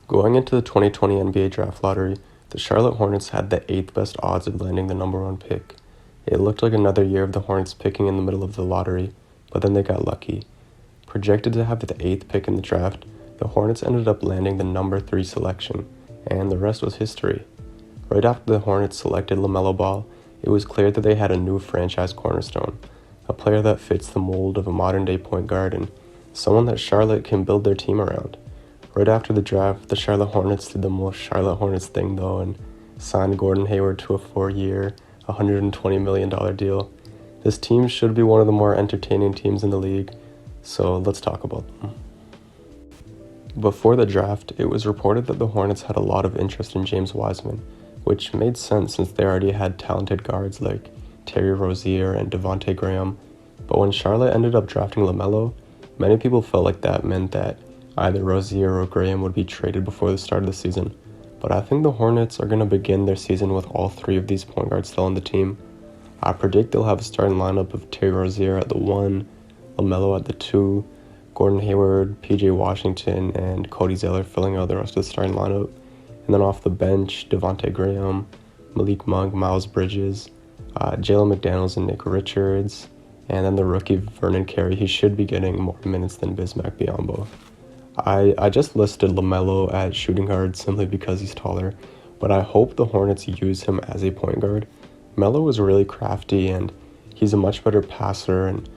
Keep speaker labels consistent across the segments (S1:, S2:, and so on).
S1: Going into the 2020 NBA Draft Lottery, the Charlotte Hornets had the 8th best odds of landing the number 1 pick. It looked like another year of the Hornets picking in the middle of the lottery, but then they got lucky. Projected to have the 8th pick in the draft, the Hornets ended up landing the number 3 selection, and the rest was history. Right after the Hornets selected LaMelo Ball, it was clear that they had a new franchise cornerstone, a player that fits the mold of a modern-day point guard and someone that Charlotte can build their team around. Right after the draft, the Charlotte Hornets did the most Charlotte Hornets thing though and signed Gordon Hayward to a 4-year, $120 million deal. This team should be one of the more entertaining teams in the league, so let's talk about them. Before the draft, it was reported that the Hornets had a lot of interest in James Wiseman, which made sense since they already had talented guards like Terry Rozier and Devontae Graham. But when Charlotte ended up drafting LaMelo, many people felt like that meant that either Rozier or Graham would be traded before the start of the season. But I think the Hornets are going to begin their season with all 3 of these point guards still on the team. I predict they'll have a starting lineup of Terry Rozier at the 1, LaMelo at the 2, Gordon Hayward, PJ Washington, and Cody Zeller filling out the rest of the starting lineup. And then off the bench, Devontae Graham, Malik Monk, Miles Bridges, Jalen McDaniels and Nick Richards, and then the rookie Vernon Carey. He should be getting more minutes than Bismack Biyombo. I just listed LaMelo at shooting guard simply because he's taller, but I hope the Hornets use him as a point guard. Melo is really crafty and he's a much better passer and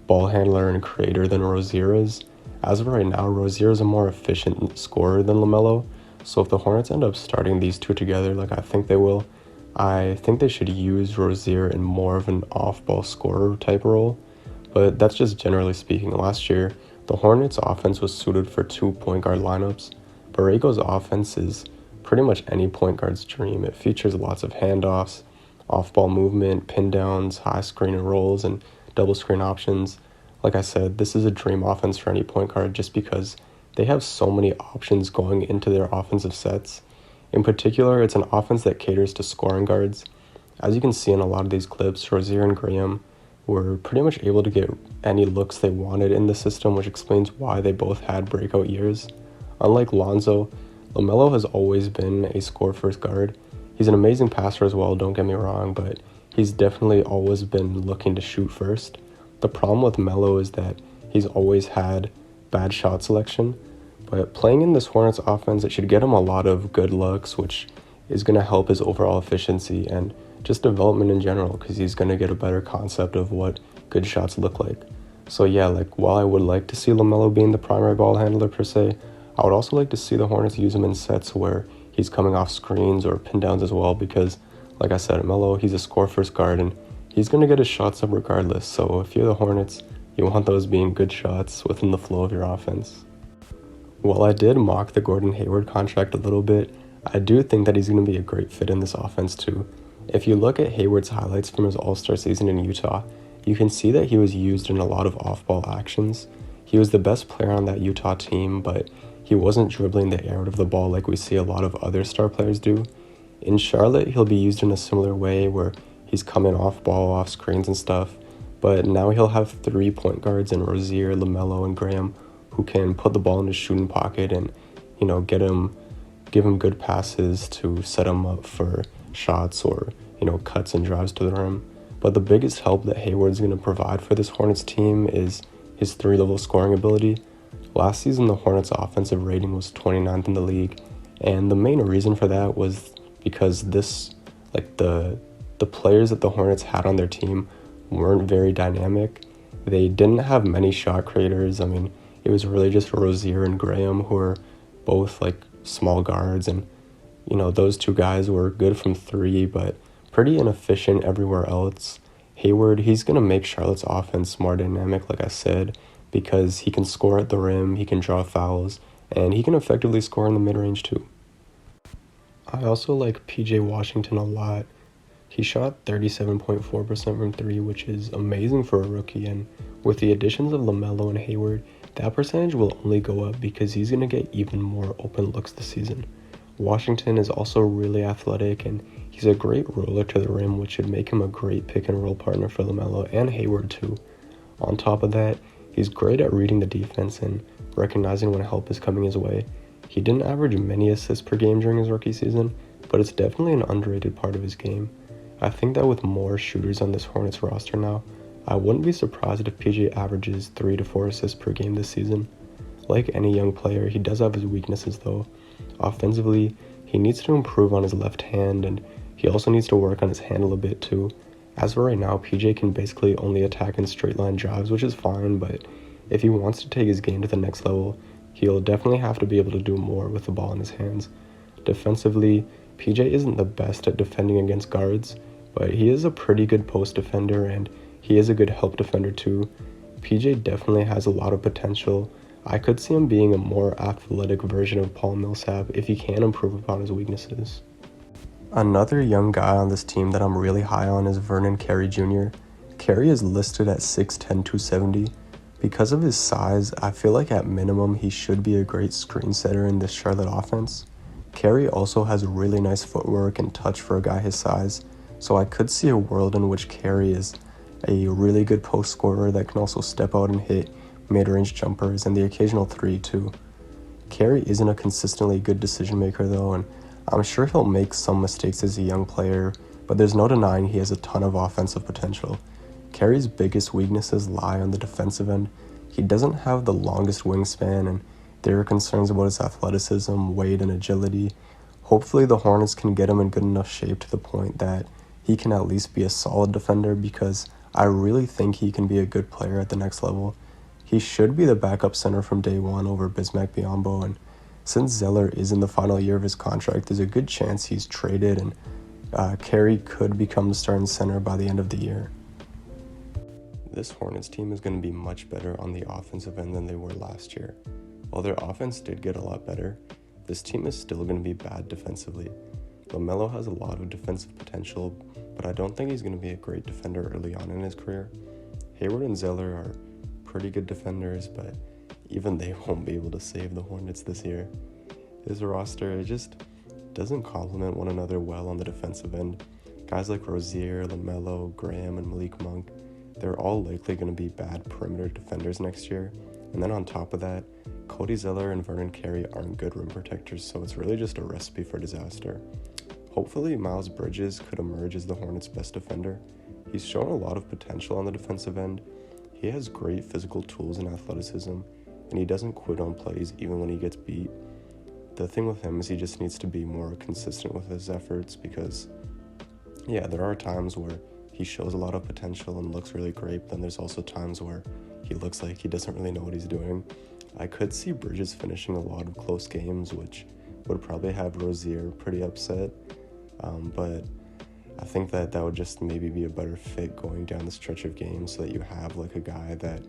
S1: ball handler and creator than Rozier is. As of right now, Rozier is a more efficient scorer than LaMelo, so if the Hornets end up starting these two together like I think they will, I think they should use Rozier in more of an off-ball scorer type role, but that's just generally speaking. Last year, the Hornets' offense was suited for 2 point guard lineups. Borrego's offense is pretty much any point guard's dream. It features lots of handoffs, off-ball movement, pin downs, high screen and rolls, and double screen options. Like I said, this is a dream offense for any point guard just because they have so many options going into their offensive sets. In particular, it's an offense that caters to scoring guards. As you can see in a lot of these clips, Rozier and Graham were pretty much able to get any looks they wanted in the system, which explains why they both had breakout years. Unlike Lonzo, LaMelo has always been a score-first guard. He's an amazing passer as well, don't get me wrong, but he's definitely always been looking to shoot first. The problem with Melo is that he's always had bad shot selection, but playing in this Hornets offense, it should get him a lot of good looks, which is going to help his overall efficiency and just development in general, because he's going to get a better concept of what good shots look like. So yeah, while I would like to see LaMelo being the primary ball handler per se, I would also like to see the Hornets use him in sets where he's coming off screens or pin downs as well, because like I said, Melo, he's a score-first guard and he's going to get his shots up regardless. So if you're the Hornets, you want those being good shots within the flow of your offense. While I did mock the Gordon Hayward contract a little bit, I do think that he's going to be a great fit in this offense too. If you look at Hayward's highlights from his All-Star season in Utah, you can see that he was used in a lot of off-ball actions. He was the best player on that Utah team, but he wasn't dribbling the air out of the ball like we see a lot of other star players do. In Charlotte, he'll be used in a similar way where he's coming off ball, off screens and stuff, but now he'll have 3 point guards in Rozier, LaMelo, and Graham who can put the ball in his shooting pocket and, give him good passes to set him up for shots or, cuts and drives to the rim. But the biggest help that Hayward's going to provide for this Hornets team is his 3-level scoring ability. Last season, the Hornets' offensive rating was 29th in the league, and the main reason for that was because the players that the Hornets had on their team weren't very dynamic. They didn't have many shot creators. It was really just Rozier and Graham who were both small guards, and those 2 guys were good from 3 but pretty inefficient everywhere else. Hayward, he's going to make Charlotte's offense more dynamic, like I said, because he can score at the rim, he can draw fouls, and he can effectively score in the mid-range too. I also like PJ Washington a lot. He shot 37.4% from 3, which is amazing for a rookie, and with the additions of LaMelo and Hayward, that percentage will only go up because he's going to get even more open looks this season. Washington is also really athletic, and he's a great roller to the rim, which should make him a great pick-and-roll partner for LaMelo and Hayward too. On top of that, he's great at reading the defense and recognizing when help is coming his way. He didn't average many assists per game during his rookie season, but it's definitely an underrated part of his game. I think that with more shooters on this Hornets roster now, I wouldn't be surprised if PJ averages 3 to 4 assists per game this season. Like any young player, he does have his weaknesses though. Offensively, he needs to improve on his left hand, and he also needs to work on his handle a bit too. As for right now, PJ can basically only attack in straight line drives, which is fine, but if he wants to take his game to the next level, he'll definitely have to be able to do more with the ball in his hands. Defensively, PJ isn't the best at defending against guards, but he is a pretty good post defender and he is a good help defender too. PJ definitely has a lot of potential. I could see him being a more athletic version of Paul Millsap if he can improve upon his weaknesses. Another young guy on this team that I'm really high on is Vernon Carey Jr. Carey is listed at 6'10", 270. Because of his size, I feel like at minimum he should be a great screen setter in this Charlotte offense. Carey also has really nice footwork and touch for a guy his size, so I could see a world in which Carey is a really good post scorer that can also step out and hit mid-range jumpers and the occasional three too. Carey isn't a consistently good decision maker though, and I'm sure he'll make some mistakes as a young player, but there's no denying he has a ton of offensive potential. Carey's biggest weaknesses lie on the defensive end. He doesn't have the longest wingspan, and there are concerns about his athleticism, weight, and agility. Hopefully the Hornets can get him in good enough shape to the point that he can at least be a solid defender, because I really think he can be a good player at the next level. He should be the backup center from day one over Bismack Biyombo, and since Zeller is in the final year of his contract, there's a good chance he's traded, and Carey could become the starting center by the end of the year. This Hornets team is going to be much better on the offensive end than they were last year. While their offense did get a lot better, this team is still going to be bad defensively. LaMelo has a lot of defensive potential, but I don't think he's going to be a great defender early on in his career. Hayward and Zeller are pretty good defenders, but even they won't be able to save the Hornets this year. This roster, it just doesn't complement one another well on the defensive end. Guys like Rozier, LaMelo, Graham, and Malik Monk, they're all likely going to be bad perimeter defenders next year. And then on top of that, Cody Zeller and Vernon Carey aren't good rim protectors, so it's really just a recipe for disaster. Hopefully, Miles Bridges could emerge as the Hornets' best defender. He's shown a lot of potential on the defensive end. He has great physical tools and athleticism, and he doesn't quit on plays even when he gets beat. The thing with him is he just needs to be more consistent with his efforts, because, yeah, there are times where he shows a lot of potential and looks really great, but then there's also times where he looks like he doesn't really know what he's doing. I could see Bridges finishing a lot of close games, which would probably have Rozier pretty upset, but I think that would just maybe be a better fit going down the stretch of games, so that you have like a guy that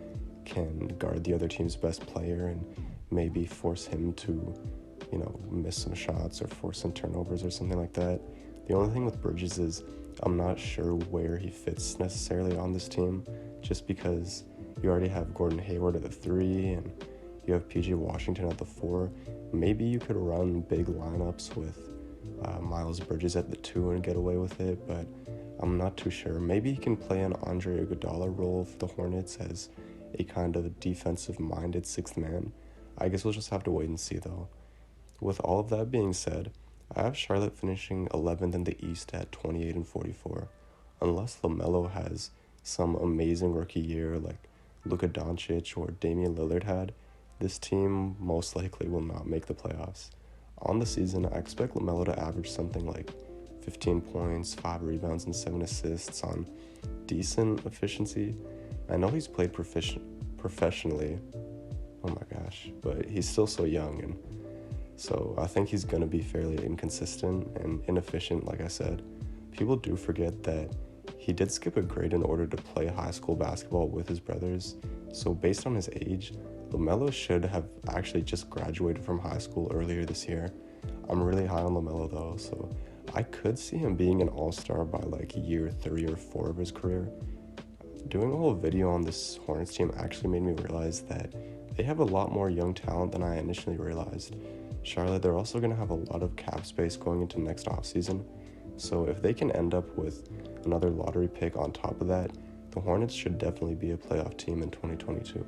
S1: can guard the other team's best player and maybe force him to, miss some shots or force some turnovers or something like that. The only thing with Bridges is I'm not sure where he fits necessarily on this team, just because you already have Gordon Hayward at the 3 and you have PJ Washington at the 4. Maybe you could run big lineups with Miles Bridges at the 2 and get away with it, but I'm not too sure. Maybe he can play an Andre Iguodala role for the Hornets as a kind of defensive-minded sixth man. I guess we'll just have to wait and see, though. With all of that being said, I have Charlotte finishing 11th in the East at 28-44. Unless LaMelo has some amazing rookie year like Luka Doncic or Damian Lillard had, this team most likely will not make the playoffs. On the season, I expect LaMelo to average something like 15 points, 5 rebounds, and 7 assists on decent efficiency. I know he's played professionally, oh my gosh, but he's still so young, and so I think he's going to be fairly inconsistent and inefficient, like I said. People do forget that he did skip a grade in order to play high school basketball with his brothers, so based on his age, LaMelo should have actually just graduated from high school earlier this year. I'm really high on LaMelo though, so I could see him being an all-star by like year 3 or 4 of his career. Doing a whole video on this Hornets team actually made me realize that they have a lot more young talent than I initially realized. Charlotte, they're also going to have a lot of cap space going into next offseason, so if they can end up with another lottery pick on top of that, the Hornets should definitely be a playoff team in 2022.